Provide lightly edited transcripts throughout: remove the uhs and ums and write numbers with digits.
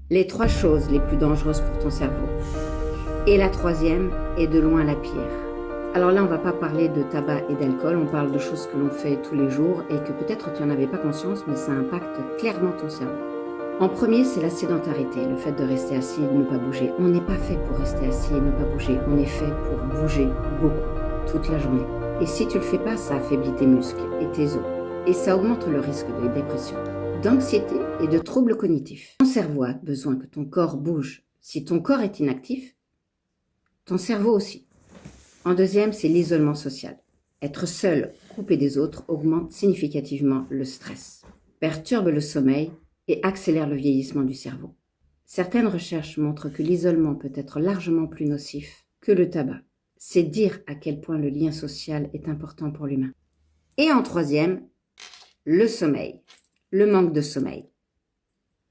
Les 3 choses les plus dangereuses pour ton cerveau. Et la troisième est de loin la pire. Alors là, on ne va pas parler de tabac et d'alcool, on parle de choses que l'on fait tous les jours et que peut-être tu n'en avais pas conscience, mais ça impacte clairement ton cerveau. En premier, c'est la sédentarité, le fait de rester assis et de ne pas bouger. On n'est pas fait pour rester assis et ne pas bouger, on est fait pour bouger beaucoup, toute la journée. Et si tu ne le fais pas, ça affaiblit tes muscles et tes os. Et ça augmente le risque de dépression, d'anxiété et de troubles cognitifs. Ton cerveau a besoin que ton corps bouge. Si ton corps est inactif, ton cerveau aussi. En deuxième, c'est l'isolement social. Être seul, coupé des autres, augmente significativement le stress, perturbe le sommeil et accélère le vieillissement du cerveau. Certaines recherches montrent que l'isolement peut être largement plus nocif que le tabac. C'est dire à quel point le lien social est important pour l'humain. Et en troisième, le sommeil, le manque de sommeil.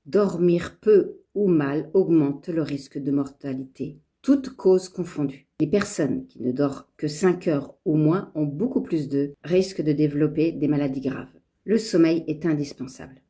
Dormir peu ou mal augmente le risque de mortalité, toutes causes confondues. Les personnes qui ne dorment que 5 heures ou moins ont beaucoup plus de risques de développer des maladies graves. Le sommeil est indispensable.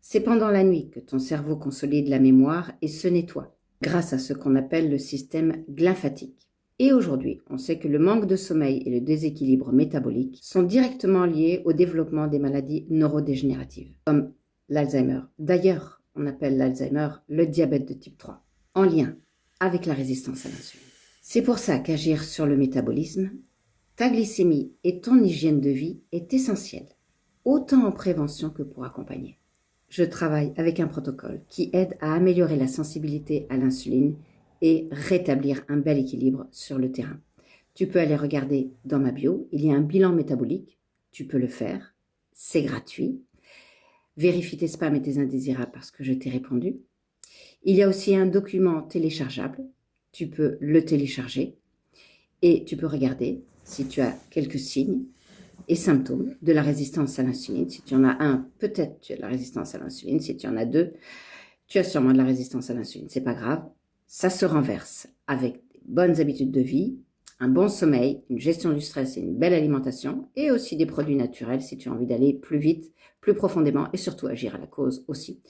C'est pendant la nuit que ton cerveau consolide la mémoire et se nettoie, grâce à ce qu'on appelle le système glymphatique. Et aujourd'hui, on sait que le manque de sommeil et le déséquilibre métabolique sont directement liés au développement des maladies neurodégénératives, comme l'Alzheimer. D'ailleurs, on appelle l'Alzheimer le diabète de type 3, en lien avec la résistance à l'insuline. C'est pour ça qu'agir sur le métabolisme, ta glycémie et ton hygiène de vie est essentiel, autant en prévention que pour accompagner. Je travaille avec un protocole qui aide à améliorer la sensibilité à l'insuline et rétablir un bel équilibre sur le terrain. Tu peux aller regarder dans ma bio, il y a un bilan métabolique, tu peux le faire, c'est gratuit. Vérifie tes spams et tes indésirables parce que je t'ai répondu. Il y a aussi un document téléchargeable, tu peux le télécharger et tu peux regarder si tu as quelques signes et symptômes de la résistance à l'insuline. Si tu en as un, peut-être tu as de la résistance à l'insuline. Si tu en as deux, tu as sûrement de la résistance à l'insuline. C'est pas grave, ça se renverse avec des bonnes habitudes de vie, un bon sommeil, une gestion du stress et une belle alimentation, et aussi des produits naturels si tu as envie d'aller plus vite, plus profondément et surtout agir à la cause aussi.